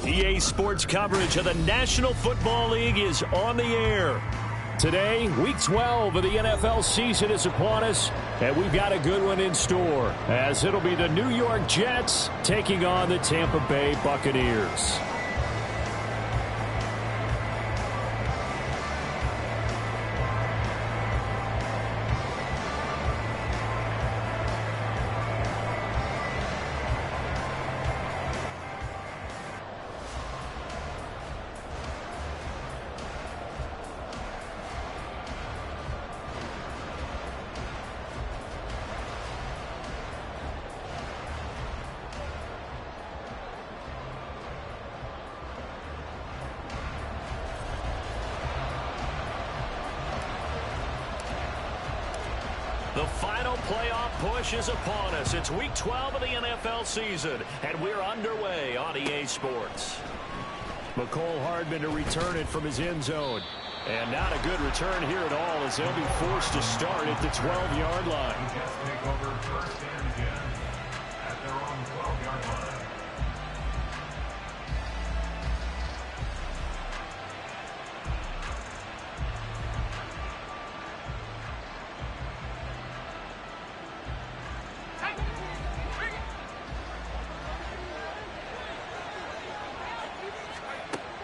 EA Sports coverage of the National Football League is on the air. Today, Week 12 of the NFL season is upon us, and we've got a good one in store, as it'll be the New York Jets taking on the Tampa Bay Buccaneers. The final playoff push is upon us. It's Week 12 of the NFL season, and we're underway on EA Sports. McCole Hardman to return it from his end zone. And not a good return here at all, as they'll be forced to start at the 12-yard line. Take over first and 10 at their own 12-yard line.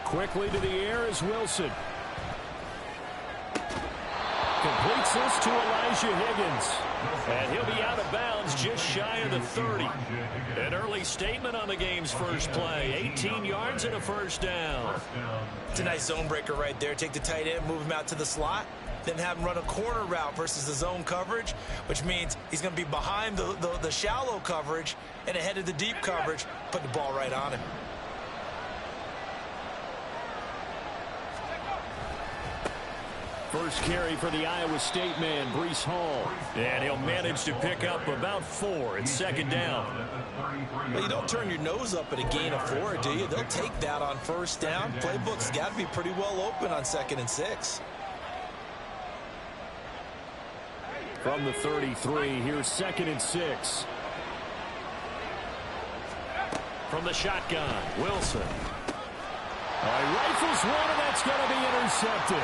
Quickly to the air is Wilson. Completes this to Elijah Higgins. And he'll be out of bounds just shy of the 30. An early statement on the game's first play. 18 yards and a first down. It's a nice zone breaker right there. Take the tight end, move him out to the slot, then have him run a corner route versus the zone coverage, which means he's going to be behind the shallow coverage and ahead of the deep coverage, put the ball right on him. First carry for the Iowa State man, Breece Hall. And he'll manage to pick up about 4. It's second down. Well, you don't turn your nose up at a gain of 4, do you? They'll take that on first down. Playbook's got to be pretty well open on 2nd and 6. From the 33, here's 2nd and 6. From the shotgun, Wilson. Rifles one, and that's going to be intercepted.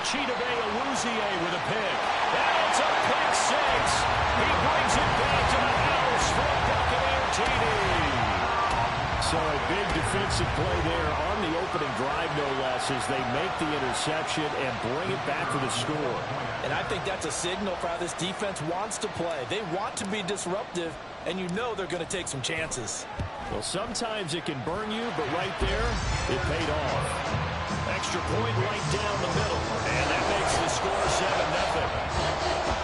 Chidobe Awuzie with a pick. And it's a pick 6. He brings it back to the house for a Buccaneer TD. So a big defensive play there on the opening drive, no less, as they make the interception and bring it back for the score. And I think that's a signal for how this defense wants to play. They want to be disruptive, and you know they're going to take some chances. Well, sometimes it can burn you, but right there, it paid off. Extra point right down the middle, and that makes the score 7-0.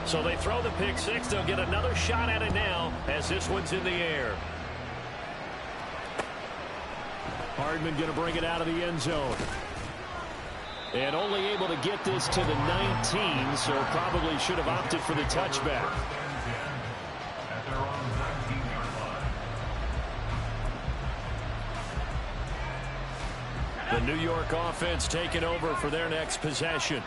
So they throw the pick 6. They'll get another shot at it now as this one's in the air. Hardman going to bring it out of the end zone. And only able to get this to the 19, so probably should have opted for the touchback. The New York offense taking over for their next possession.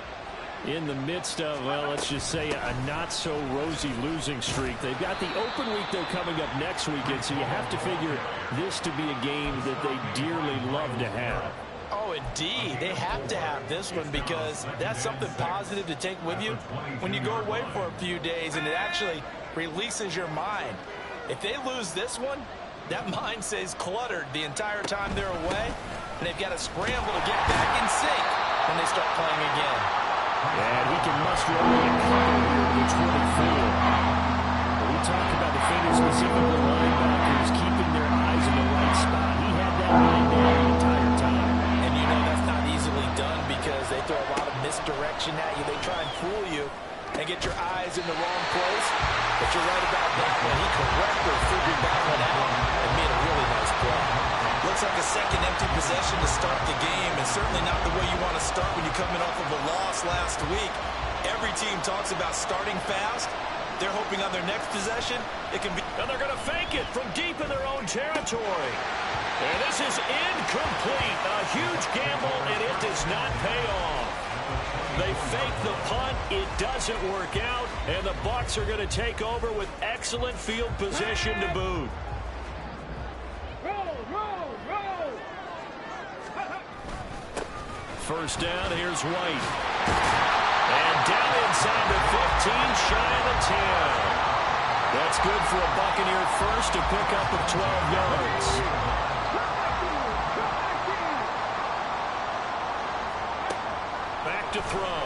In the midst of, well, let's just say a not-so-rosy losing streak. They've got the open week, though, coming up next weekend, so you have to figure this to be a game that they dearly love to have. Oh, indeed. They have to have this one because that's something positive to take with you when you go away for a few days, and it actually releases your mind. If they lose this one, that mind stays cluttered the entire time they're away, and they've got to scramble to get back in sync when they start playing again. And he can muster only a couple here to 24. When we talk about defenders, specifically linebackers, keeping their eyes in the right spot. He had that line down the entire time. And you know that's not easily done because they throw a lot of misdirection at you. They try and fool you and get your eyes in the wrong place. But you're right about that one. He correctly figured that one out and made a really nice play. Looks like a second empty possession to start the game, and certainly not the way you want to start when you're coming off of a loss last week. Every team talks about starting fast. They're hoping on their next possession, it can be. And they're going to fake it from deep in their own territory. And this is incomplete. A huge gamble, and it does not pay off. They fake the punt. It doesn't work out. And the Bucs are going to take over with excellent field position to boot. First down, here's White. And down inside the 15, shy of the 10. That's good for a Buccaneer first, to pick up of 12 yards. Back to throw.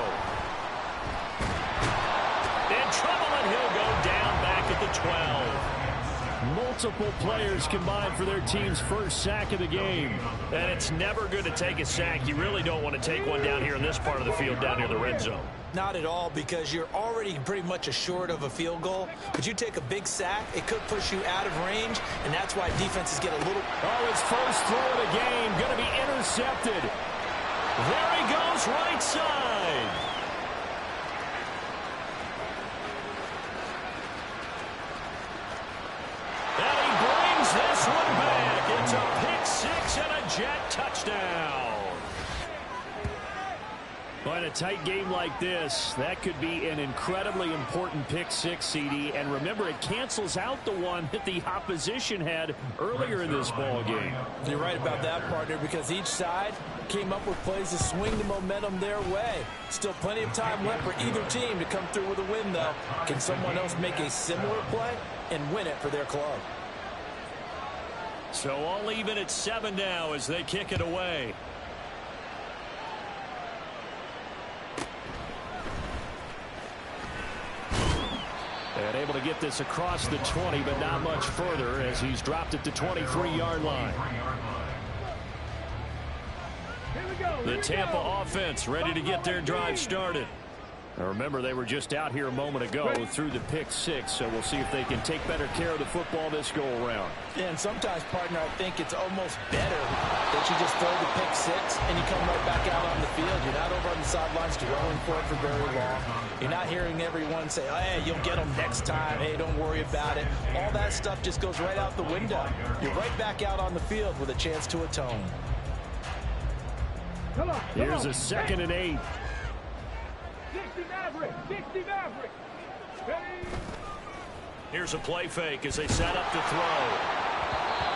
In trouble, and he'll go down back at the 12. Multiple players combined for their team's first sack of the game. And it's never good to take a sack. You really don't want to take one down here in this part of the field, down near the red zone. Not at all, because you're already pretty much assured of a field goal. But you take a big sack, it could push you out of range, and that's why defenses get a little... Oh, his first throw of the game, going to be intercepted. There he goes, right side. And he brings this one back. It's a pick six and a Jet touchdown. But in a tight game like this, that could be an incredibly important pick six, CD. And remember, it cancels out the one that the opposition had earlier in this ball game. You're right about that, partner, because each side came up with plays to swing the momentum their way. Still plenty of time left for either team to come through with a win, though. Can someone else make a similar play and win it for their club? So all even at 7 now as they kick it away. And able to get this across the 20, but not much further as he's dropped it to 23-yard line. The Tampa offense ready to get their drive started. Now remember, they were just out here a moment ago through the pick six, so we'll see if they can take better care of the football this go-around. Yeah, and sometimes, partner, I think it's almost better that you just throw the pick six and you come right back out on the field. You're not over on the sidelines dwelling for it for very long. You're not hearing everyone say, oh, hey, you'll get them next time. Hey, don't worry about it. All that stuff just goes right out the window. You're right back out on the field with a chance to atone. Here's a 2nd and 8. 60 Maverick! 60 Maverick! Here's a play fake as they set up to throw.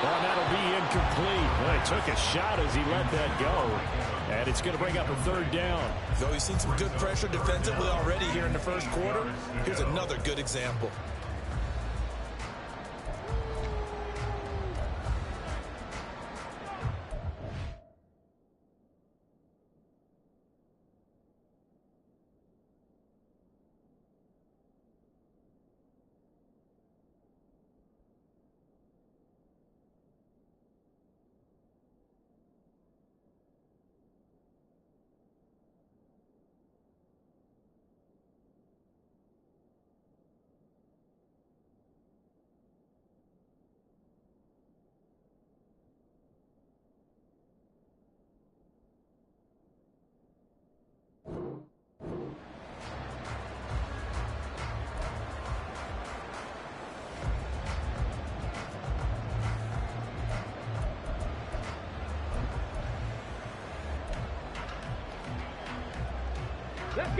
Well, that'll be incomplete. Well, he took a shot as he let that go. And it's going to bring up a 3rd down. Though you've seen some good pressure defensively already here in the first quarter, here's another good example.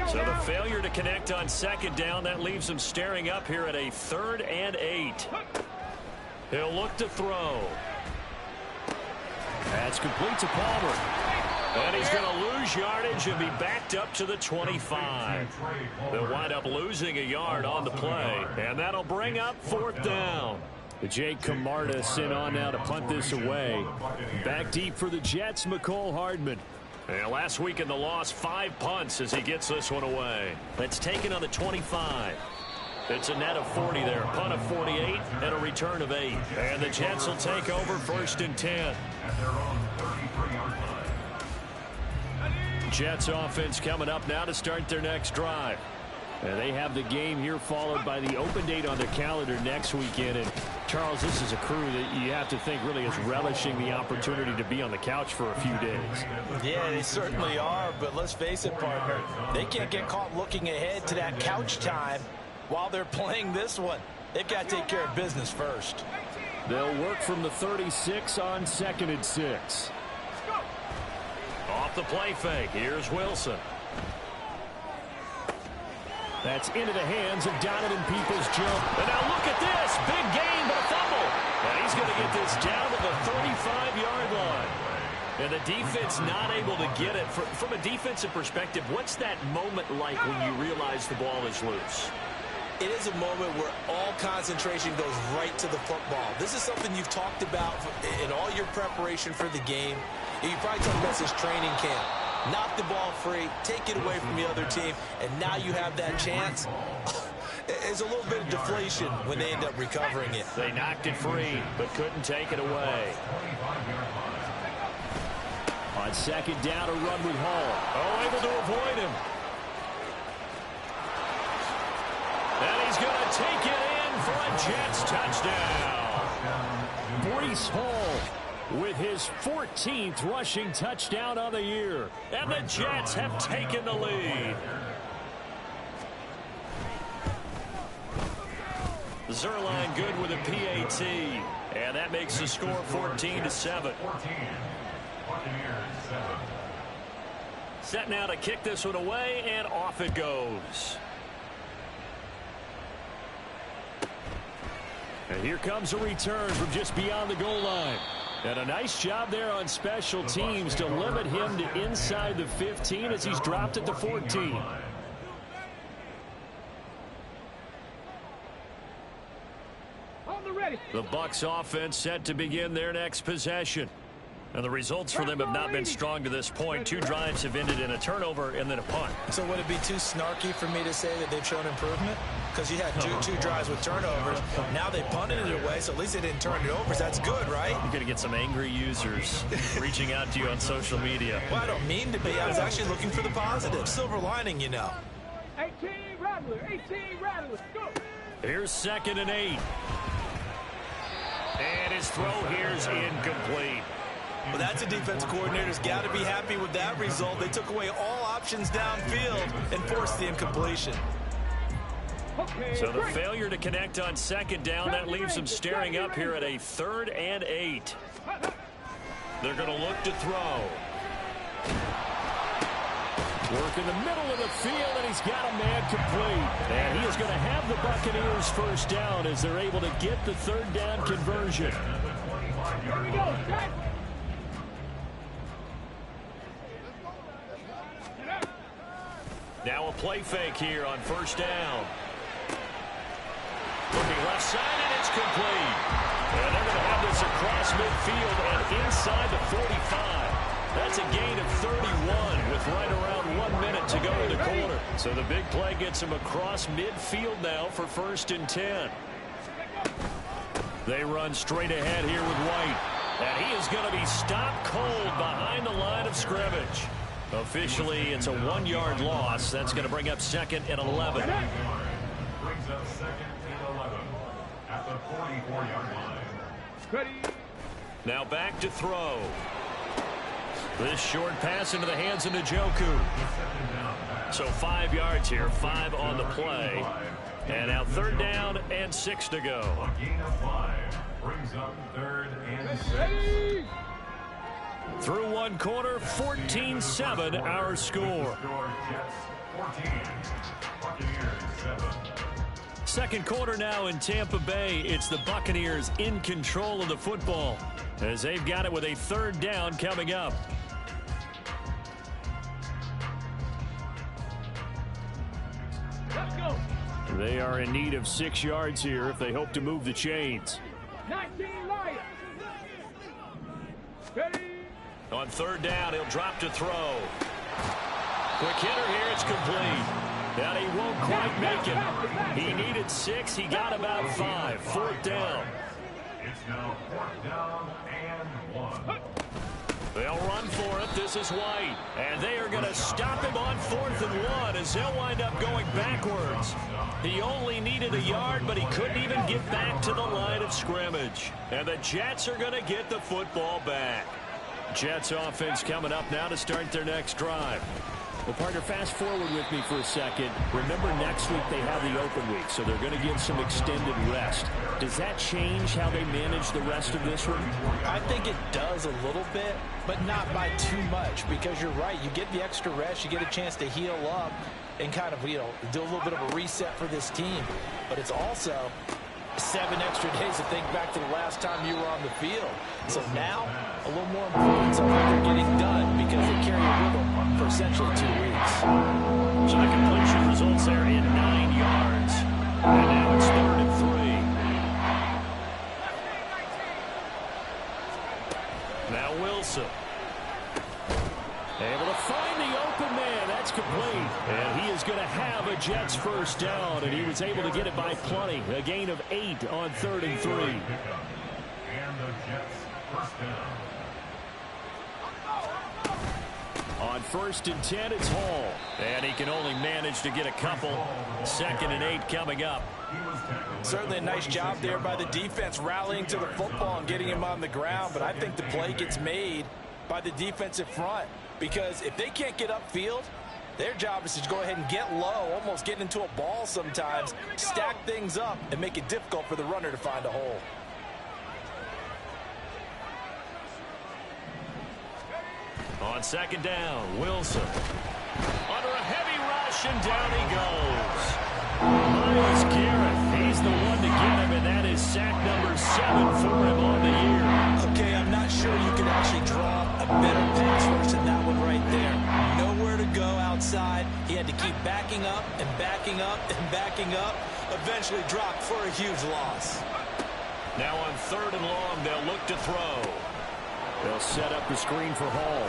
So the failure to connect on 2nd down, that leaves him staring up here at a 3rd and 8. He'll look to throw. That's complete to Palmer. And he's going to lose yardage and be backed up to the 25. They'll wind up losing a yard on the play. And that'll bring up 4th down. Jake Camarda sent on now to punt this away. Back deep for the Jets, McCole Hardman. And last week in the loss, 5 punts as he gets this one away. That's taken on the 25. It's a net of 40 there. A punt of 48 and a return of 8. And the Jets will take over 1st and 10. Jets offense coming up now to start their next drive. And they have the game here followed by the open date on their calendar next weekend. And, Charles, this is a crew that you have to think really is relishing the opportunity to be on the couch for a few days. Yeah, they certainly are. But let's face it, partner, they can't get caught looking ahead to that couch time while they're playing this one. They've got to take care of business first. They'll work from the 36 on 2nd and 6. Off the play fake. Here's Wilson. That's into the hands of Donovan Peoples-Jones. And now look at this. Big gain, but a fumble. And he's going to get this down to the 35-yard line. And the defense not able to get it. From a defensive perspective, what's that moment like when you realize the ball is loose? It is a moment where all concentration goes right to the football. This is something you've talked about in all your preparation for the game. You probably talked about this training camp. Knock the ball free, take it away from the other team, and now you have that chance. It's a little bit of deflation when they end up recovering it. They knocked it free, but couldn't take it away. On 2nd down, a run with Hall. Oh, able to avoid him. And he's going to take it in for a Jets touchdown. Breece Hall with his 14th rushing touchdown of the year. And the Jets have taken the lead. Zerline good with a PAT. And that makes the score 14-7. Set now to kick this one away, and off it goes. And here comes a return from just beyond the goal line. And a nice job there on special teams to limit him to inside the 15 as he's dropped at the 14. The Bucs offense set to begin their next possession. And the results for them have not been strong to this point. 2 drives have ended in a turnover and then a punt. So would it be too snarky for me to say that they've shown improvement? Because you had two drives with turnovers. Now they punted it away, so at least they didn't turn it over. So that's good, right? You're going to get some angry users reaching out to you on social media. Well, I don't mean to be. I was actually looking for the positive. Silver lining, you know. 18 Rattler, 18 Rattler, go! Here's 2nd and 8. And his throw here's incomplete. Well, that's a defensive coordinator's got to be happy with that result. They took away all options downfield and forced the incompletion. So the failure to connect on 2nd down, that leaves them staring up here at a 3rd and 8. They're going to look to throw. Work in the middle of the field, and he's got a man complete. And he is going to have the Buccaneers first down as they're able to get the 3rd down conversion. Here we go, set! Now a play fake here on 1st down. Looking left side, and it's complete. And they're going to have this across midfield and inside the 45. That's a gain of 31 with right around 1 minute to go in the quarter. So the big play gets him across midfield now for 1st and 10. They run straight ahead here with White. And he is going to be stopped cold behind the line of scrimmage. Officially, it's a 1-yard loss. That's going to bring up 2nd and 11. Brings up 2nd and 11 at the 44-yard line. Ready? Now back to throw. This short pass into the hands of Njoku. So 5 yards here, 5 on the play. And now 3rd down and 6 to go. A gain of 5 brings up 3rd and 6. Ready? Through 1 quarter, 14-7 our score. Jets 14, Buccaneers 7. 2nd quarter now in Tampa Bay. It's the Buccaneers in control of the football as they've got it with a 3rd down coming up. Let's go! They are in need of 6 yards here if they hope to move the chains. 19 Lions! Ready? On 3rd down, he'll drop to throw. Quick hitter here, it's complete. And he won't quite make it. He needed 6, he got about 5. 4th down. It's now 4th down and 1. They'll run for it. This is White. And they are going to stop him on 4th and 1 as they'll wind up going backwards. He only needed a yard, but he couldn't even get back to the line of scrimmage. And the Jets are going to get the football back. Jets offense coming up now to start their next drive. Well, partner, fast forward with me for a second. Remember, next week they have the open week, so they're going to get some extended rest. Does that change how they manage the rest of this one? I think it does a little bit, but not by too much, because you're right. You get the extra rest. You get a chance to heal up and kind of, do a little bit of a reset for this team. But it's also 7 extra days to think back to the last time you were on the field. So now, a little more importance on what they're getting done because they carry it with them for essentially 2 weeks. So the completion results there in 9 yards. And now it's 3rd and 3. Now Wilson. Able to find the open man. That's complete. And he is going to have a Jets first down, and he was able to get it by plenty. A gain of 8 on 3rd and 3. And the Jets first down. On 1st and 10, it's Hall. And he can only manage to get a couple. 2nd and 8 coming up. Certainly a nice job there by the defense rallying to the football and getting him on the ground. But I think the play gets made by the defensive front. Because if they can't get upfield, their job is to go ahead and get low, almost get into a ball sometimes, stack things up, and make it difficult for the runner to find a hole. On 2nd down, Wilson. Under a heavy rush, and down he goes. Myles Garrett, he's the one to get him, and that is sack number 7 for him on the year. Okay, I'm not sure you can actually draw a better pass rush than that one right there. Nowhere to go outside. He had to keep backing up and backing up and backing up. Eventually dropped for a huge loss. Now on 3rd and long, they'll look to throw. They'll set up the screen for Hall.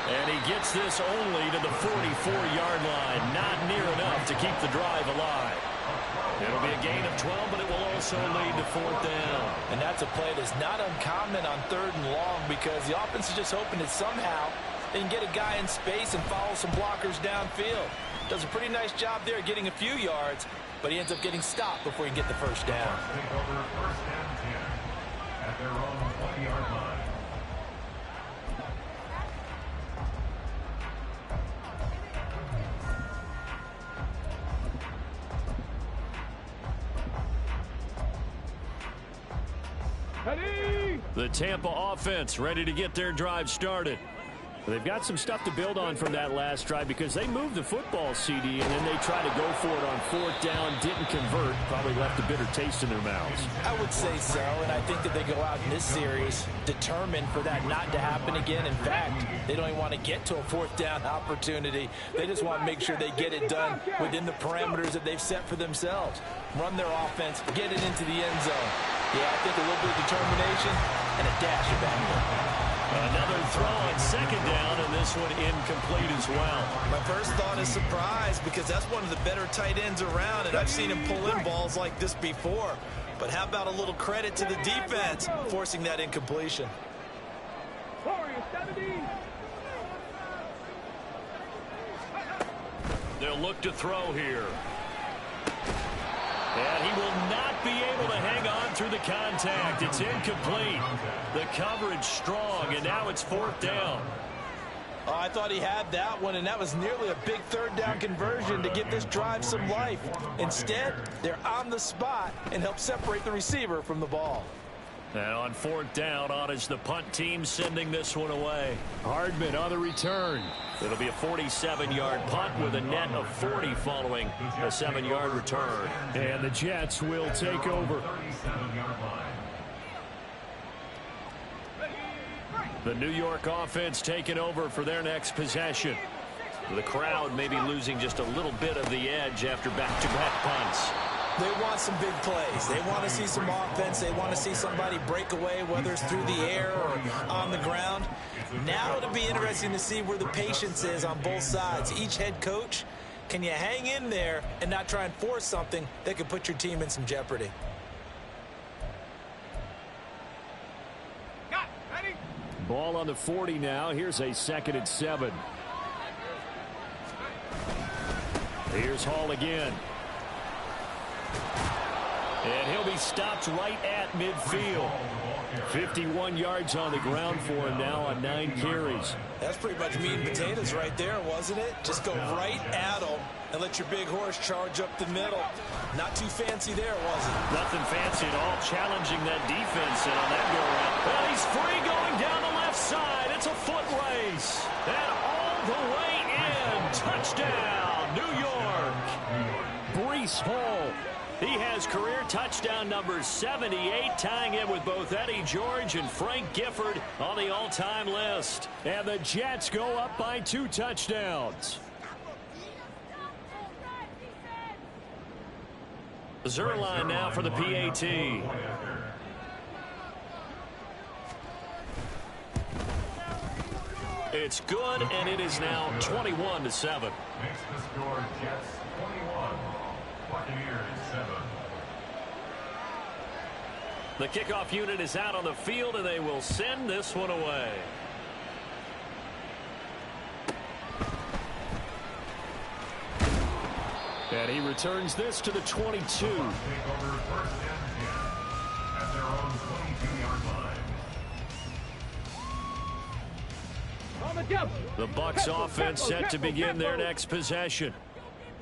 And he gets this only to the 44-yard line. Not near enough to keep the drive alive. It'll be a gain of 12, but it will also lead to 4th down. And that's a play that's not uncommon on 3rd and long because the offense is just hoping that somehow they can get a guy in space and follow some blockers downfield. Does a pretty nice job there getting a few yards, but he ends up getting stopped before he can get the first down. Take over 1st and 10 at their own 20-yard line. Ready? The Tampa offense ready to get their drive started. They've got some stuff to build on from that last drive because they moved the football, CD, and then they tried to go for it on 4th down, didn't convert, probably left a bitter taste in their mouths. I would say so, and I think that they go out in this series determined for that not to happen again. In fact, they don't even want to get to a 4th down opportunity. They just want to make sure they get it done within the parameters that they've set for themselves. Run their offense, get it into the end zone. Yeah, I think a little bit of determination and a dash of anger. Another throw on 2nd down, and this one incomplete as well. My first thought is surprise because that's one of the better tight ends around, and I've seen him pull in balls like this before. But how about a little credit to the defense forcing that incompletion? They'll look to throw here. And he will not be able to hang on through the contact. It's incomplete. The coverage strong, and now it's 4th down. Oh, I thought he had that one, and that was nearly a big 3rd down conversion to give this drive some life. Instead, they're on the spot and help separate the receiver from the ball. And on 4th down, on is the punt team sending this one away. Hardman on the return. It'll be a 47-yard punt with a net of 40 following a 7-yard return. And the Jets will take over. The New York offense taking over for their next possession. The crowd maybe losing just a little bit of the edge after back-to-back punts. They want some big plays. They want to see some offense. They want to see somebody break away, whether it's through the air or on the ground. Now it'll be interesting to see where the patience is on both sides. Each head coach, can you hang in there and not try and force something that could put your team in some jeopardy? Got, ready? Ball on the 40 now. Here's a 2nd and 7. Here's Hall again. And he'll be stopped right at midfield. 51 yards on the ground for him now on 9 carries. That's pretty much meat and potatoes right there, wasn't it? Just go right at him and let your big horse charge up the middle. Not too fancy there, was it? Nothing fancy at all. Challenging that defense and on that go-around. Well, he's free going down the left side. It's a foot race. And all the way in. Touchdown, New York. Breece Hall. He has career touchdown number 78, tying it with both Eddie George and Frank Gifford on the all-time list. And the Jets go up by 2 touchdowns. Zerline now for the PAT. It's good, and it is now 21-7. Makes the score Jets 21, Buccaneers 7. The kickoff unit is out on the field, and they will send this one away. And he returns this to the 22. Take over 1st and 10 at their own 22-yard line. On the jump. The Bucs offense set to begin their next possession.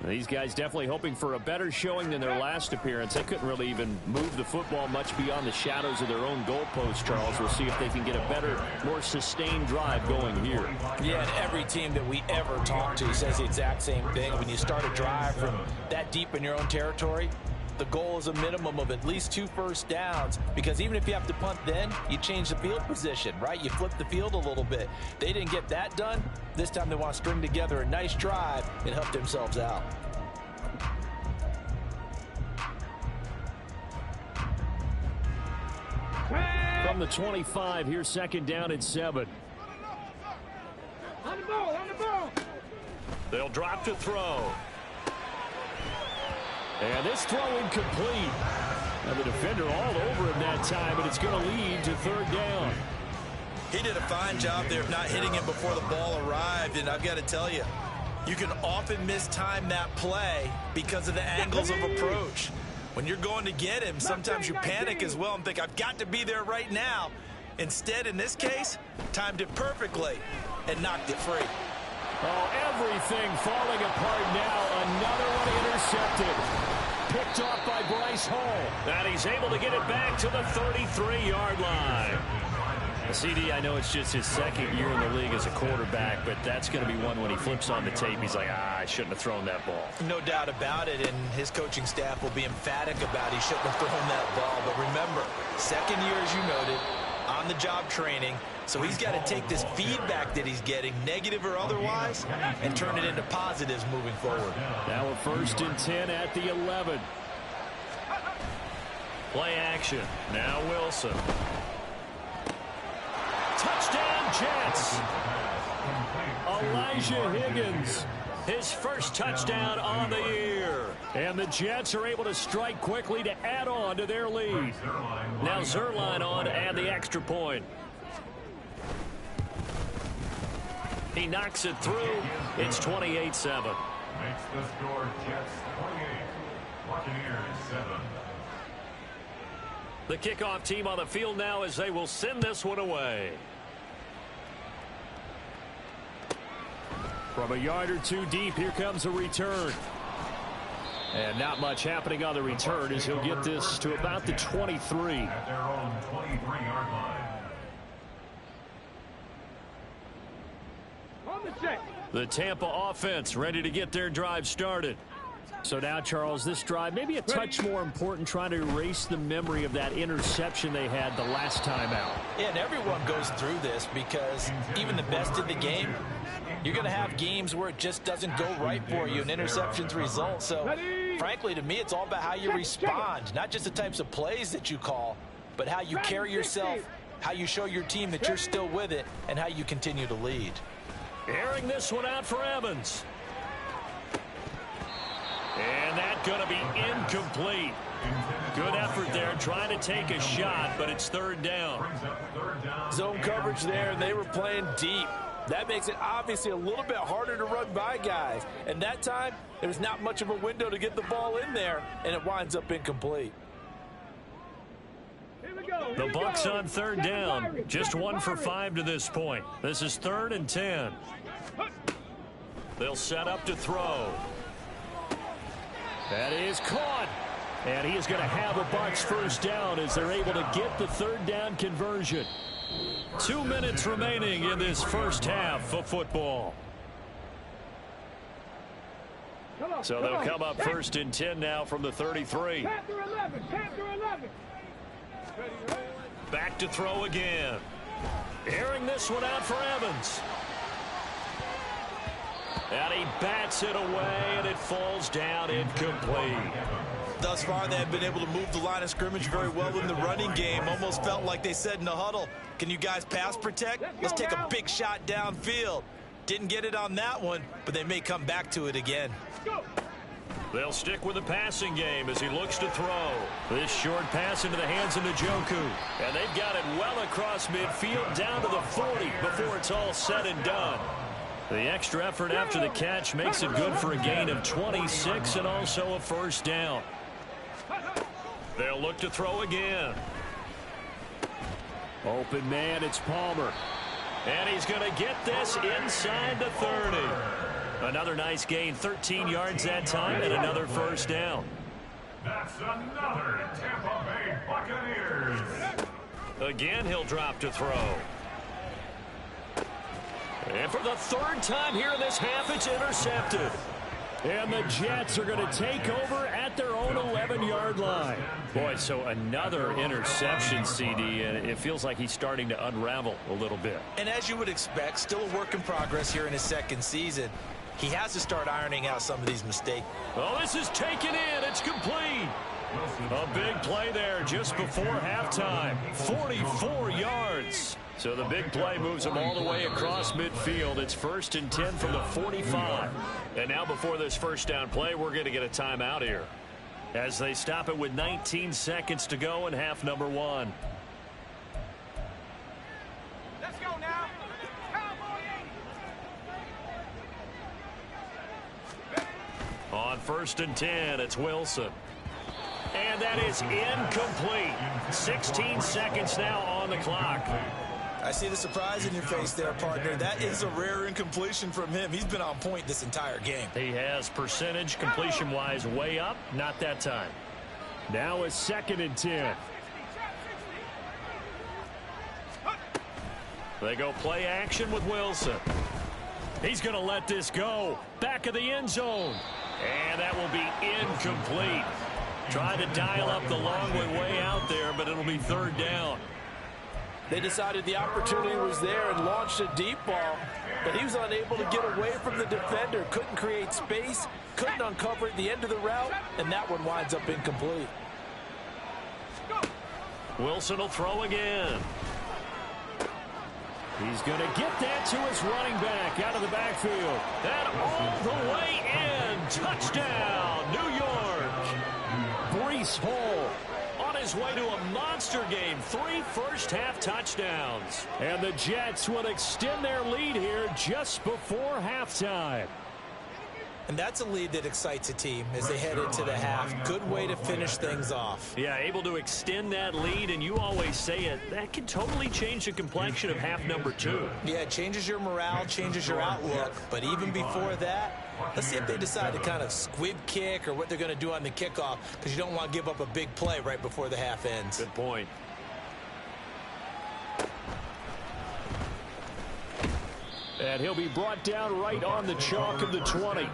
These guys definitely hoping for a better showing than their last appearance. They couldn't really even move the football much beyond the shadows of their own goalpost, Charles. We'll see if they can get a better, more sustained drive going here. Yeah, and every team that we ever talk to says the exact same thing. When you start a drive from that deep in your own territory, the goal is a minimum of at least 2 first downs, because even if you have to punt then, you change the field position, right? You flip the field a little bit. They didn't get that done. This time they want to string together a nice drive and help themselves out. From the 25, here's 2nd down and 7. On the ball, on the ball. They'll drop to throw. And this throw incomplete. And the defender all over him that time, but it's going to lead to 3rd down. He did a fine job there of not hitting him before the ball arrived, and I've got to tell you, you can often mistime that play because of the angles of approach. When you're going to get him, sometimes you panic as well and think, I've got to be there right now. Instead, in this case, timed it perfectly and knocked it free. Oh, everything falling apart now. Another one intercepted. Picked off by Bryce Hall. And he's able to get it back to the 33-yard line. CD, I know it's just his 2nd year in the league as a quarterback, but that's going to be one when he flips on the tape. He's like, I shouldn't have thrown that ball. No doubt about it, and his coaching staff will be emphatic about he shouldn't have thrown that ball. But remember, 2nd year, as you noted, on-the-job training. So he's got to take this feedback that he's getting, negative or otherwise, and turn it into positives moving forward. Now a 1st and 10 at the 11. Play action. Now Wilson. Touchdown Jets. Elijah Higgins. His first touchdown on the year. And the Jets are able to strike quickly to add on to their lead. Now Zerline on to add the extra point. He knocks it through. It's 28-7. Makes the score Jets 28, Buccaneers 7. The kickoff team on the field now as they will send this one away. From a yard or 2 deep, here comes a return. And not much happening on the return as he'll get this to about the 23. At their own 23-yard line. On the check. The Tampa offense ready to get their drive started. So now, Charles, this drive maybe a touch more important, trying to erase the memory of that interception they had the last time out. Yeah, and everyone goes through this because even the best in the game, you're going to have games where it just doesn't go right for you and interceptions result. So, frankly, to me, it's all about how you respond, not just the types of plays that you call, but how you carry yourself, how you show your team that you're still with it, and how you continue to lead. Airing this one out for Evans. And that Going to be incomplete. Good effort there, trying to take a shot, but it's third down. Zone coverage there, and they were playing deep. That makes it obviously a little bit harder to run by guys. And that time, there's not much of a window to get the ball in there, and it winds up incomplete. The Bucs on third down. Just 1 for 5 to this point. This is 3rd and 10. They'll set up to throw. That is caught. And he is going to have a Bucs first down as they're able to get the third down conversion. 2 minutes remaining in this first half of football. So they'll come up 1st and 10 now from the 33. Panther 11, Panther 11. Back to throw again. Airing this one out for Evans. And he bats it away, and it falls down incomplete. Thus far, they have been able to move the line of scrimmage very well in the running game. Almost felt like they said in the huddle, can you guys pass protect? Let's take a big shot downfield. Didn't get it on that one, but they may come back to it again. They'll stick with the passing game as he looks to throw. This short pass into the hands of Njoku. And they've got it well across midfield down to the 40 before it's all said and done. The extra effort after the catch makes it good for a gain of 26 and also a first down. They'll look to throw again. Open man, it's Palmer. And he's going to get this inside the 30. Another nice gain, 13 yards that time, and another first down. That's another Tampa Bay Buccaneers. Again, he'll drop to throw. And for the 3rd time here in this half, it's intercepted. And the Jets are going to take over at their own 11-yard line. Boy, so another interception, CD, and it feels like he's starting to unravel a little bit. And as you would expect, still a work in progress here in his 2nd season. He has to start ironing out some of these mistakes. Oh, this is taken in. It's complete. A big play there just before halftime. 44 yards. So the big play moves them all the way across midfield. It's 1st and 10 from the 45. And now before this first down play, we're going to get a timeout here as they stop it with 19 seconds to go in half number 1. Let's go now. On 1st and 10, it's Wilson. And that is incomplete. 16 seconds now on the clock. I see the surprise in your face there, partner. That is a rare incompletion from him. He's been on point this entire game. He has percentage completion-wise way up. Not that time. Now it's 2nd and 10. They go play action with Wilson. He's going to let this go. Back of the end zone. And that will be incomplete. Tried to dial up the long way out there, but it'll be 3rd down. They decided the opportunity was there and launched a deep ball, but he was unable to get away from the defender. Couldn't create space, couldn't uncover at the end of the route, and that one winds up incomplete. Wilson will throw again. He's going to get that to his running back out of the backfield. And all the way in. Touchdown, New York. Breece Hall on his way to a monster game. 3 first-half touchdowns. And the Jets will extend their lead here just before halftime. And that's a lead that excites a team as they head into the half. Good way to finish things off. Yeah, able to extend that lead, and you always say it, that can totally change the complexion of half number 2. Yeah, it changes your morale, changes your outlook. But even before that, let's see if they decide to kind of squib kick or what they're going to do on the kickoff, because you don't want to give up a big play right before the half ends. Good point. And he'll be brought down right on the chalk of the 20.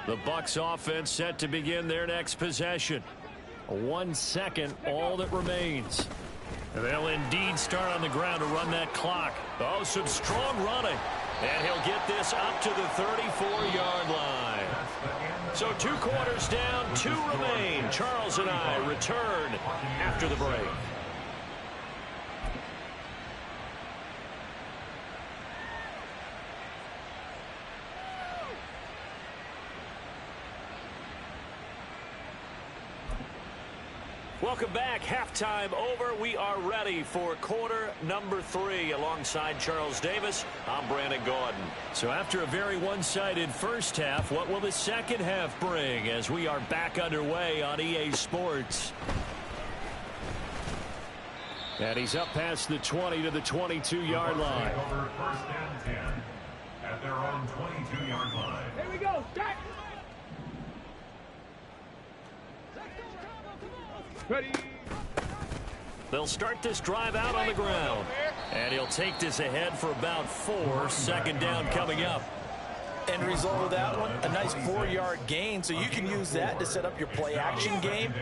The Bucs offense set to begin their next possession. 1 second, all that remains. And they'll indeed start on the ground to run that clock. Oh, some strong running. And he'll get this up to the 34-yard line. So 2 quarters down, 2 remain. Charles and I return after the break. Welcome back. Halftime over. We are ready for quarter number 3. Alongside Charles Davis, I'm Brandon Gaudin. So after a very one-sided first half, what will the second half bring as we are back underway on EA Sports? And he's up past the 20 to the 22-yard line. Over first and 10 at their own 22-yard line. Here we go. Start. Ready. They'll start this drive out on the ground. And he'll take this ahead for about 4. Second down coming up. End result of that one, a nice 4-yard gain. So you can use that to set up your play-action game,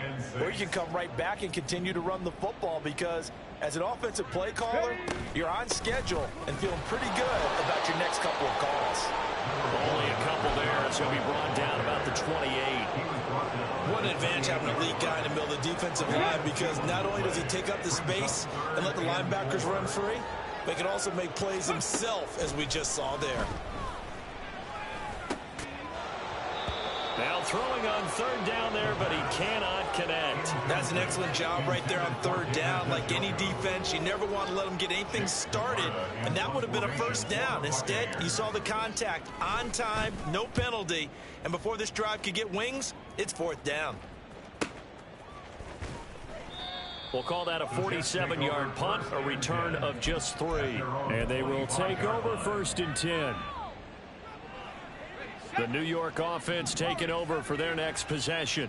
or you can come right back and continue to run the football because as an offensive play caller, you're on schedule and feeling pretty good about your next couple of calls. Only a couple there, so he'll be brought down about the 28. What an advantage having a lead guy in the middle of the defensive line because not only does he take up the space and let the linebackers run free, but he can also make plays himself, as we just saw there. Now throwing on third down there, but he cannot connect. That's an excellent job right there on third down. Like any defense, you never want to let them get anything started, and that would have been a first down. Instead, you saw the contact on time, no penalty, and before this drive could get wings, it's fourth down. We'll call that a 47-yard punt, a return of just 3. And they will take over first and 10. The New York offense taking over for their next possession.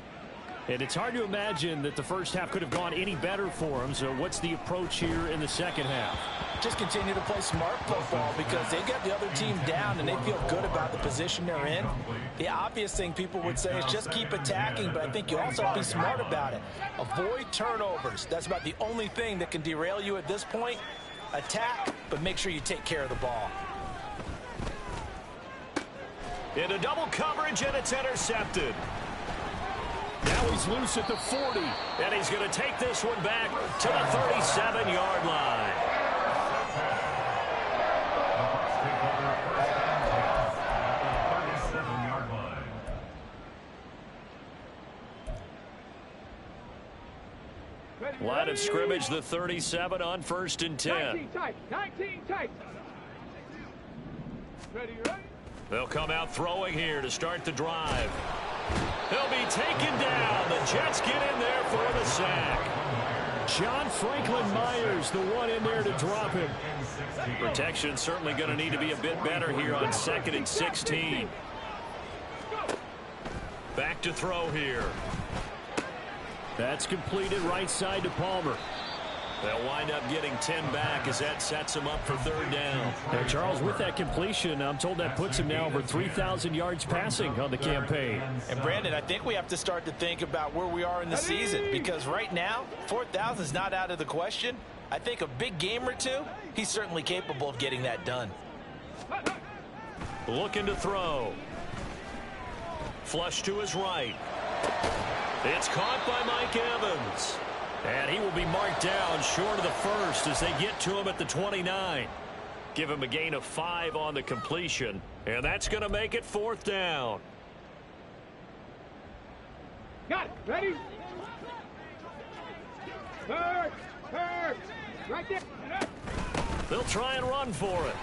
And it's hard to imagine that the first half could have gone any better for them. So what's the approach here in the second half? Just continue to play smart football because they got the other team down and they feel good about the position they're in. The obvious thing people would say is just keep attacking, but I think you also have to be smart about it. Avoid turnovers. That's about the only thing that can derail you at this point. Attack, but make sure you take care of the ball. Into double coverage, and it's intercepted. Now he's loose at the 40, and he's going to take this one back to the 37-yard line. Line of scrimmage, the 37 on first and 10. 19 tight. 19 tight. Ready, ready. They'll come out throwing here to start the drive. He'll be taken down. The Jets get in there for the sack. John Franklin Myers, the one in there to drop him. Protection certainly going to need to be a bit better here on 2nd and 16. Back to throw here. That's completed right side to Palmer. They'll wind up getting 10 back as that sets him up for third down. Now, Charles, with that completion, I'm told that puts him now over 3,000 yards passing on the campaign. And, Brandon, I think we have to start to think about where we are in the season because right now, 4,000 is not out of the question. I think a big game or two, he's certainly capable of getting that done. Looking to throw. Flush to his right. It's caught by Mike Evans. And he will be marked down short of the first as they get to him at the 29. Give him a gain of 5 on the completion. And that's going to make it fourth down. Got it. Ready? Hurt. Right there. They'll try and run for it.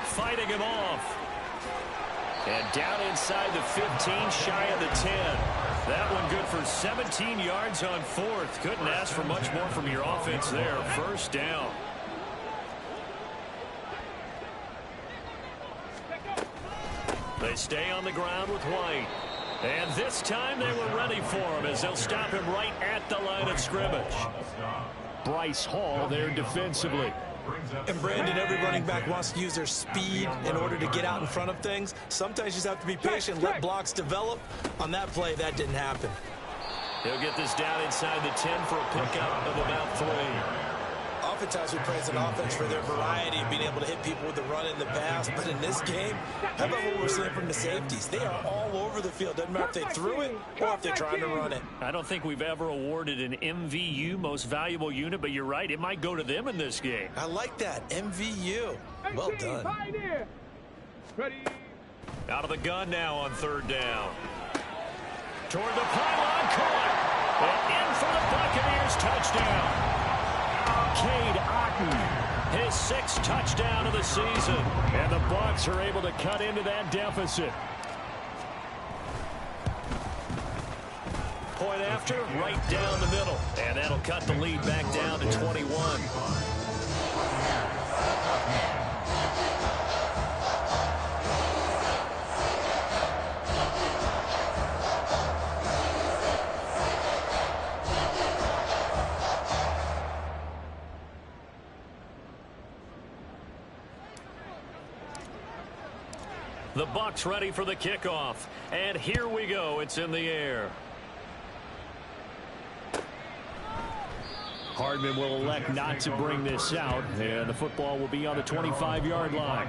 Fighting him off. And down inside the 15, shy of the 10. That one good for 17 yards on fourth. Couldn't ask for much more from your offense there. First down. They stay on the ground with White. And this time they were ready for him as they'll stop him right at the line of scrimmage. Bryce Hall there defensively. And, Brandon, every running back wants to use their speed in order to get out in front of things. Sometimes you just have to be patient, let blocks develop. On that play, that didn't happen. He'll get this down inside the 10 for a pickup of about 3. Oftentimes we praise an offense for their variety of being able to hit people with the run in the pass. But in this game, how about what we're seeing from the safeties? They are all over the field. Doesn't matter if they threw it or if they're trying to run it. I don't think we've ever awarded an MVU, most valuable unit, but you're right. It might go to them in this game. I like that. MVU. Well done. Ready? Out of the gun now on third down. Toward the pylon, caught. And in for the Buccaneers touchdown. Cade Otton, his 6th touchdown of the season. And the Bucs are able to cut into that deficit. Point after, right down the middle. And that'll cut the lead back down to 21. The Bucs ready for the kickoff. And here we go. It's in the air. Hardman will elect not to bring this out, and the football will be on the 25-yard line.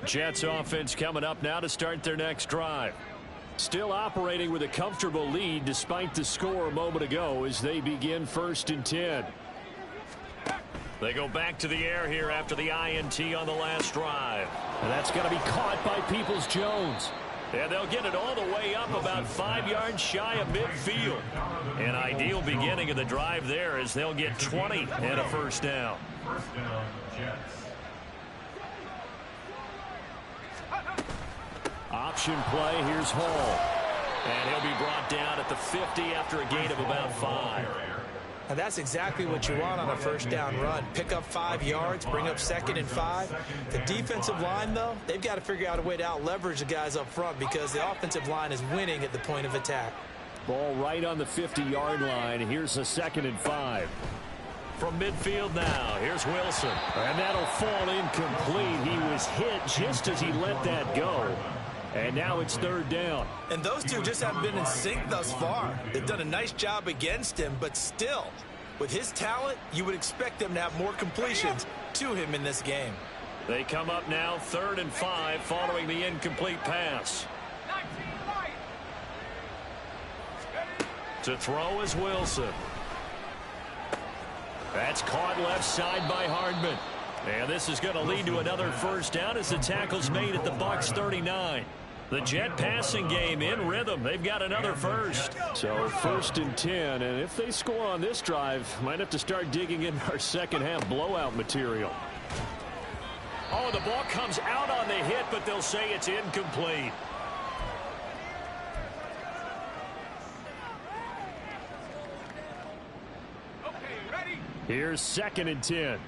Jets offense coming up now to start their next drive. Still operating with a comfortable lead despite the score a moment ago as they begin 1st and 10. They go back to the air here after the INT on the last drive. And that's going to be caught by Peoples-Jones. And they'll get it all the way up about 5 yards shy of midfield. An ideal beginning of the drive there as they'll get 20 and a 1st down. First down, Jets. Option play, here's Hall. And he'll be brought down at the 50 after a gain of about 5. Now that's exactly what you want on a 1st down run. Pick up 5 yards, bring up 2nd and 5. The defensive line, though, they've got to figure out a way to out-leverage the guys up front because the offensive line is winning at the point of attack. Ball right on the 50-yard line. Here's a 2nd and 5. From midfield now, here's Wilson. And that'll fall incomplete. He was hit just as he let that go. And now it's 3rd down. And those two just haven't been in sync thus far. They've done a nice job against him, but still, with his talent, you would expect them to have more completions to him in this game. They come up now 3rd and 5 following the incomplete pass. To throw is Wilson. That's caught left side by Hardman. And this is going to lead to another 1st down as the tackle's made at the Bucs 39. The Jet passing game in rhythm. They've got another 1st. So 1st and 10. And if they score on this drive, might have to start digging in our second-half blowout material. Oh, the ball comes out on the hit, but they'll say it's incomplete. Here's 2nd and 10.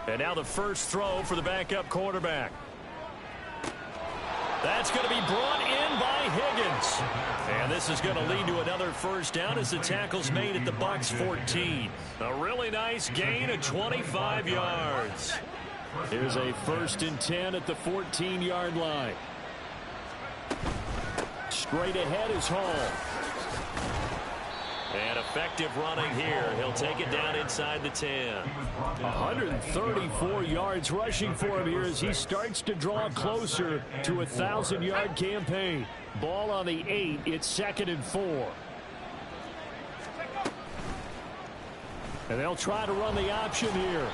And now the 1st throw for the backup quarterback. That's going to be brought in by Higgins. And this is going to lead to another 1st down as the tackle's made at the Bucs 14. A really nice gain of 25 yards. Here's a 1st and 10 at the 14-yard line. Straight ahead is Hall. And effective running here. He'll take it down inside the 10. 134 yards rushing for him here as he starts to draw closer to a 1,000-yard campaign. Ball on the 8. It's 2nd and 4. And they'll try to run the option here.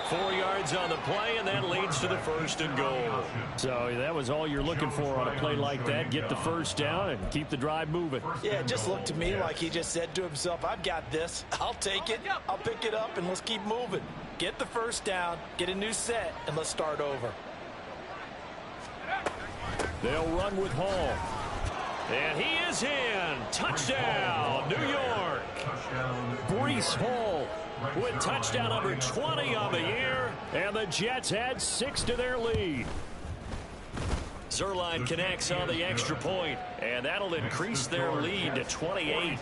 4 yards on the play, and that leads to the 1st and goal. So that was all you're looking for on a play like that. Get the 1st down and keep the drive moving. Yeah, it just looked to me like he just said to himself, I've got this. I'll take it. I'll pick it up, and let's keep moving. Get the 1st down, get a new set, and let's start over. They'll run with Hall. And he is in. Touchdown, New York. Breece Hall with touchdown number 20 on the year, and the Jets add 6 to their lead. Zerline connects on the extra point, and that'll increase their lead to 28.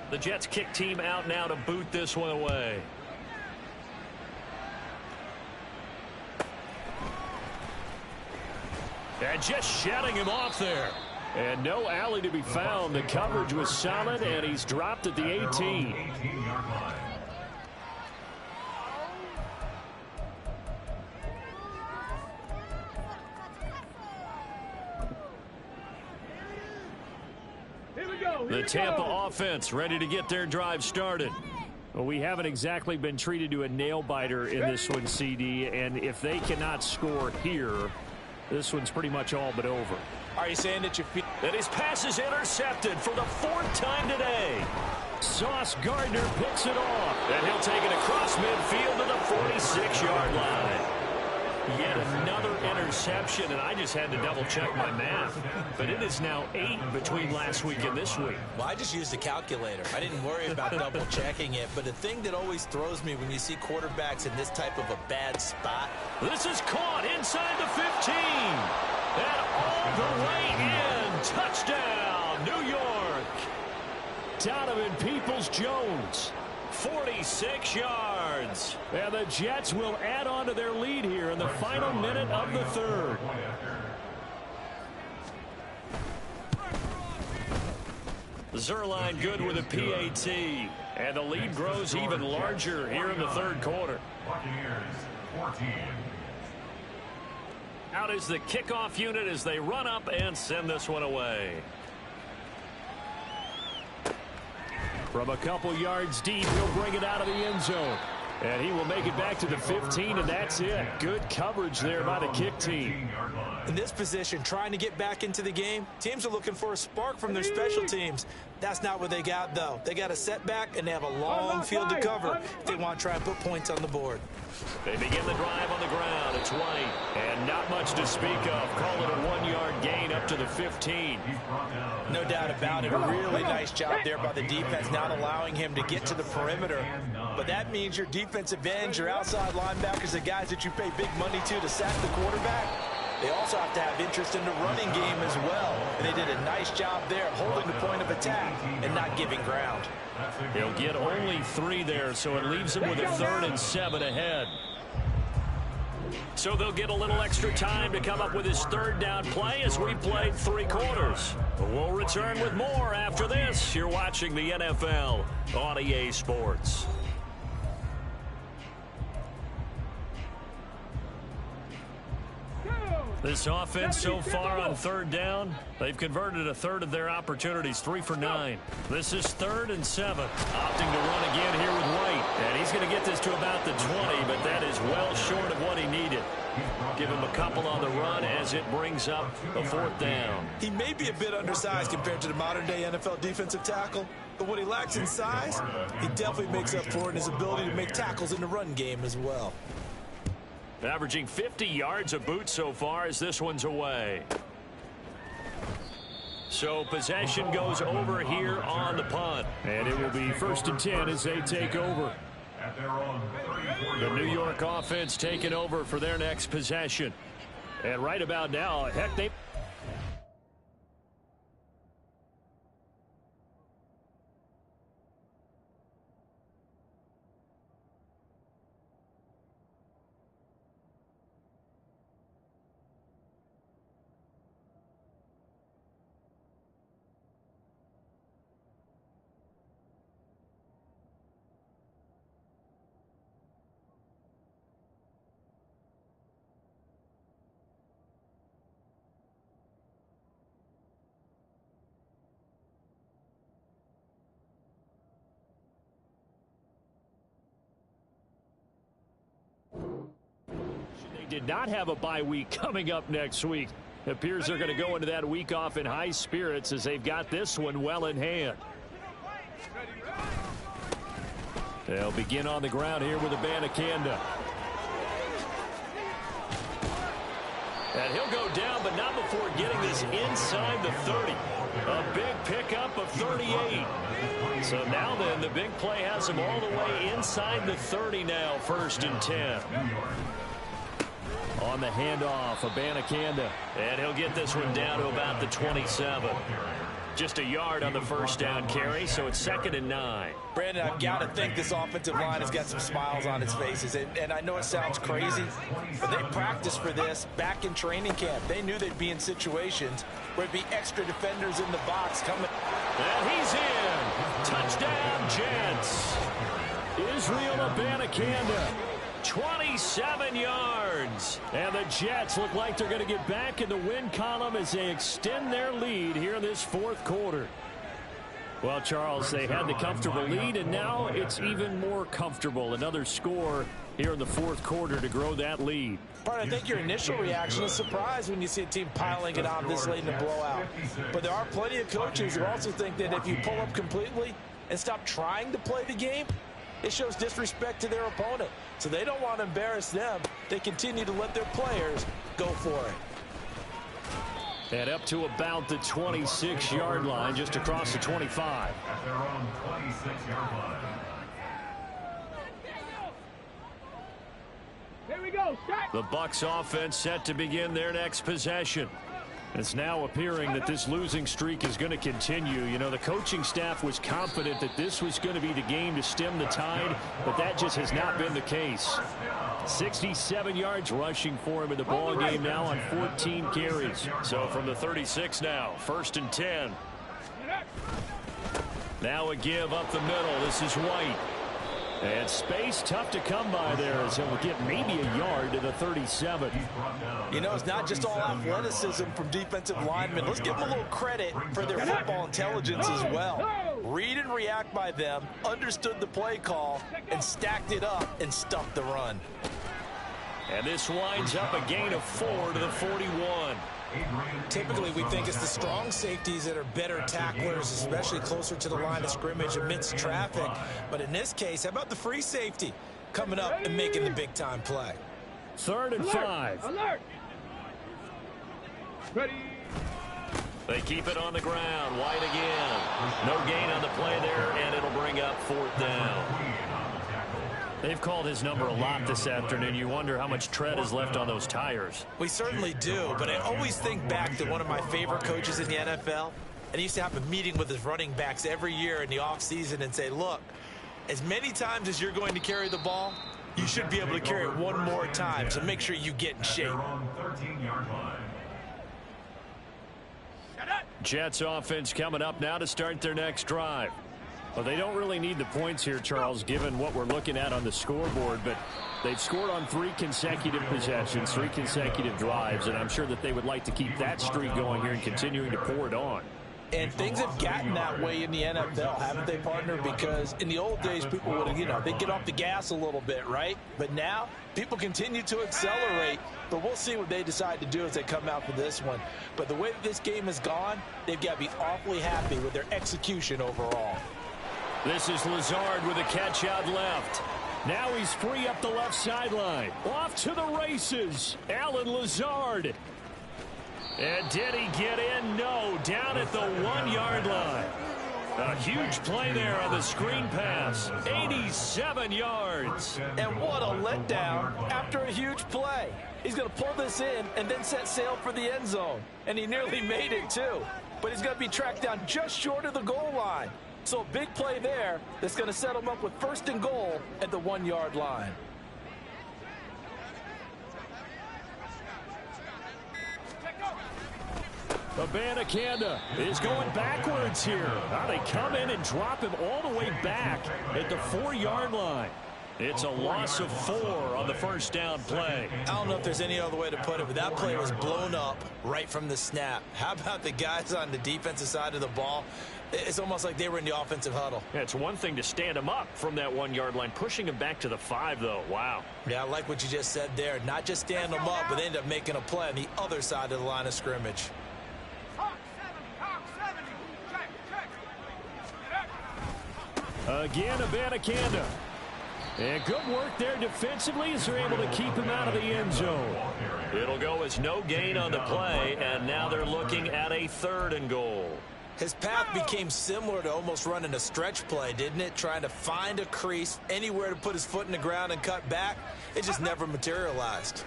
The Jets kick team out now to boot this one away. And just shutting him off there. And no alley to be found. The coverage was solid, and he's dropped at the 18. 18-yard line. Here we go. The Tampa offense ready to get their drive started. Well, we haven't exactly been treated to a nail-biter in this one, CD, and if they cannot score here, this one's pretty much all but over. Are you saying that you feel And his pass is intercepted for the 4th time today. Sauce Gardner picks it off, and he'll take it across midfield to the 46-yard line. Yet another interception, and I just had to double-check my math. But it is now 8 between last week and this week. Well, I just used a calculator. I didn't worry about double-checking it. But the thing that always throws me when you see quarterbacks in this type of a bad spot. This is caught inside the 15. And all the way in. Touchdown, New York. Donovan Peoples-Jones, 46 yards. And the Jets will add on to their lead here in the final minute of the 3rd. Zerline good with a PAT. And the lead grows even larger here in the 3rd quarter. Buccaneers 14. Out is the kickoff unit as they run up and send this one away. From a couple yards deep, he'll bring it out of the end zone. And he will make it back to the 15, and that's it. Good coverage there by the kick team. In this position, trying to get back into the game, teams are looking for a spark from their special teams. That's not what they got, though. They got a setback, and they have a long field to cover if they want to try and put points on the board. They begin the drive on the ground. It's White, and not much to speak of. Call it a 1-yard gain up to the 15. No doubt about it. A really nice job there by the defense, not allowing him to get to the perimeter. But that means your defensive ends, your outside linebackers, the guys that you pay big money to sack the quarterback, they also have to have interest in the running game as well. And they did a nice job there holding the point of attack and not giving ground. He'll get only 3 there, so it leaves him with a 3rd and 7 ahead. So they'll get a little extra time to come up with his 3rd down play as we played 3 quarters. We'll return with more after this. You're watching the NFL on EA Sports. This offense so far on 3rd down, they've converted a 1/3 of their opportunities, 3 for 9. This is 3rd and 7. Opting to run again here with White. And he's going to get this to about the 20, but that is well short of what he needed. Give him a couple on the run as it brings up the 4th down. He may be a bit undersized compared to the modern-day NFL defensive tackle, but what he lacks in size, he definitely makes up for it in his ability to make tackles in the run game as well. Averaging 50 yards a boot so far as this one's away. So possession goes over here on the punt. And it will be 1st and 10 as they take over. The New York offense taking over for their next possession. And right about now, heck, they... did not have a bye week coming up next week. It appears they're going to go into that week off in high spirits as they've got this one well in hand. They'll begin on the ground here with Abanikanda. And he'll go down, but not before getting this inside the 30. A big pickup of 38. So now then, the big play has him all the way inside the 30 now, 1st and 10. On the handoff, Abanikanda. And he'll get this one down to about the 27. Just a yard on the first down carry, so it's 2nd and 9. Brandon, I've got to think this offensive line has got some smiles on its faces. And I know it sounds crazy, but they practiced for this back in training camp. They knew they'd be in situations where there'd be extra defenders in the box coming. And he's in. Touchdown, Jets. Israel Abanikanda. 27 yards. And the Jets look like they're going to get back in the win column as they extend their lead here in this 4th quarter. Well, Charles, they had the comfortable lead, and now it's even more comfortable. Another score here in the 4th quarter to grow that lead. Bart, I think your initial reaction is surprise when you see a team piling it on this late in the blowout. But there are plenty of coaches who also think that if you pull up completely and stop trying to play the game, it shows disrespect to their opponent. So they don't want to embarrass them. They continue to let their players go for it. And up to about the 26-yard line, just across the 25. At their own 26-yard line. Here we go. Start. The Bucs offense set to begin their next possession. It's now appearing that this losing streak is going to continue. You know, the coaching staff was confident that this was going to be the game to stem the tide, but that just has not been the case. 67 yards rushing for him in the ball game now on 14 carries. So from the 36 now, 1st and 10. Now a give up the middle. This is White. And space tough to come by there as he'll get maybe a yard to the 37. You know, it's not just all athleticism from defensive linemen. Let's give them a little credit for their football intelligence as well. Read and react by them, understood the play call, and stacked it up and stuffed the run. And this winds up a gain of 4 to the 41. Typically, we think it's the strong safeties that are better tacklers, especially closer to the line of scrimmage amidst traffic. But in this case, how about the free safety coming up and making the big-time play? 3rd and 5. Alert. Ready. They keep it on the ground. White again. No gain on the play there, and it'll bring up 4th down. They've called his number a lot this afternoon. You wonder how much tread is left on those tires. We certainly do, but I always think back to one of my favorite coaches in the NFL, and he used to have a meeting with his running backs every year in the offseason and say, look, as many times as you're going to carry the ball, you should be able to carry it one more time, so make sure you get in shape. Jets offense coming up now to start their next drive. Well, they don't really need the points here, Charles, given what we're looking at on the scoreboard, but they've scored on 3 consecutive possessions, 3 consecutive drives, and I'm sure that they would like to keep that streak going here and continuing to pour it on. And things have gotten that way in the NFL, haven't they, partner? Because in the old days, people would, they'd get off the gas a little bit, right? But now, people continue to accelerate, but we'll see what they decide to do as they come out for this one. But the way that this game has gone, they've got to be awfully happy with their execution overall. This is Lazard with a catch out left. Now he's free up the left sideline. Off to the races. Alan Lazard. And did he get in? No. Down at the 1-yard line. A huge play there on the screen pass. 87 yards. And what a letdown after a huge play. He's going to pull this in and then set sail for the end zone. And he nearly made it, too. But he's going to be tracked down just short of the goal line. So a big play there that's going to set him up with 1st and goal at the 1-yard line. Abanikanda is going backwards here. Now they come in and drop him all the way back at the 4-yard line. It's a loss of 4 on the first down play. I don't know if there's any other way to put it, but that play was blown up right from the snap. How about the guys on the defensive side of the ball? It's almost like they were in the offensive huddle. Yeah, it's one thing to stand him up from that 1-yard line. Pushing him back to the 5, though. Wow. Yeah, I like what you just said there. Not just stand them up, but they end up making a play on the other side of the line of scrimmage. Again, Abanikanda. And good work there defensively as they're able to keep him out of the end zone. It'll go as no gain on the play, and now they're looking at a 3rd and goal. His path became similar to almost running a stretch play, didn't it? Trying to find a crease, anywhere to put his foot in the ground and cut back. It just never materialized.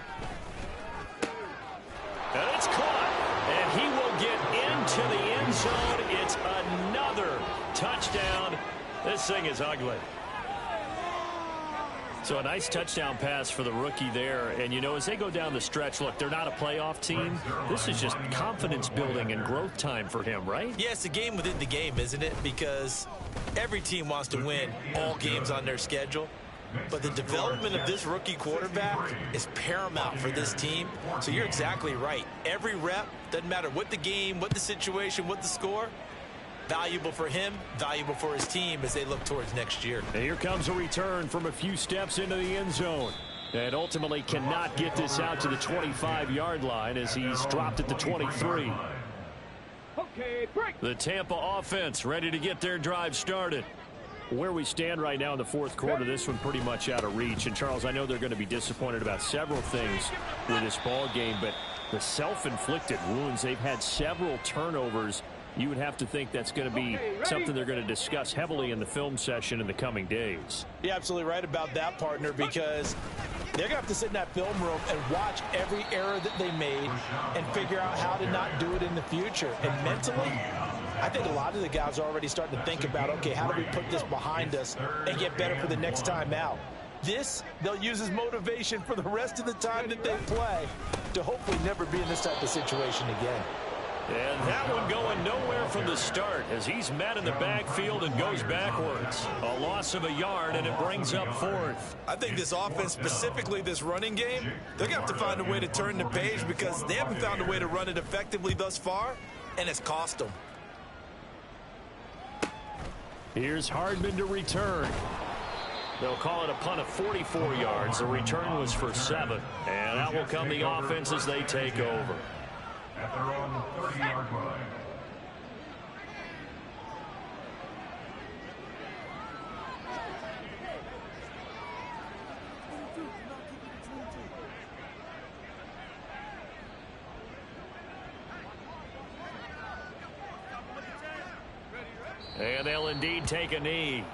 And it's caught. And he will get into the end zone. It's This thing is ugly. So a nice touchdown pass for the rookie there. And, you know, as they go down the stretch, look, they're not a playoff team. This is just confidence building and growth time for him, right? Yeah, it's a game within the game, isn't it? Because every team wants to win all games on their schedule. But the development of this rookie quarterback is paramount for this team. So you're exactly right. Every rep, doesn't matter what the game, what the situation, what the score, valuable for him, valuable for his team as they look towards next year. And here comes a return from a few steps into the end zone. And ultimately cannot get this out to the 25-yard line as he's dropped at the 23. Okay, break. The Tampa offense ready to get their drive started. Where we stand right now in the fourth quarter, this one pretty much out of reach. And, Charles, I know they're going to be disappointed about several things with this ball game, but the self-inflicted wounds, they've had several turnovers. You would have to think that's going to be something they're going to discuss heavily in the film session in the coming days. You're absolutely right about that, partner, because they're going to have to sit in that film room and watch every error that they made and figure out how to not do it in the future. And mentally, I think a lot of the guys are already starting to think about, okay, how do we put this behind us and get better for the next time out? This, they'll use as motivation for the rest of the time that they play to hopefully never be in this type of situation again. And that one going nowhere from the start as he's met in the backfield and goes backwards. A loss of a yard, and it brings up fourth. I think this offense, specifically this running game, they're going to have to find a way to turn the page because they haven't found a way to run it effectively thus far, and it's cost them. Here's Hardman to return. They'll call it a punt of 44 yards. The return was for 7. And out will come the offense as they take over. At their own 30-yard line. And they'll indeed take a knee.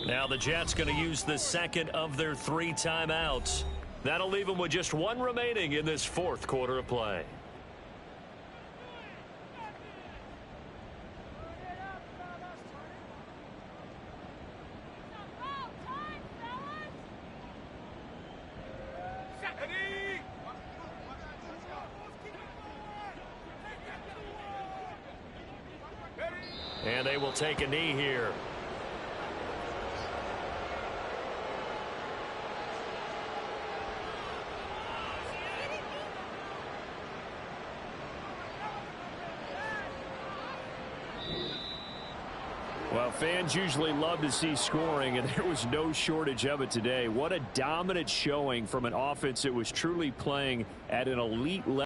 Now the Jets going to use the second of their 3 timeouts. That'll leave them with just 1 remaining in this fourth quarter of play. And they will take a knee here. Well, fans usually love to see scoring, and there was no shortage of it today. What a dominant showing from an offense that was truly playing at an elite level.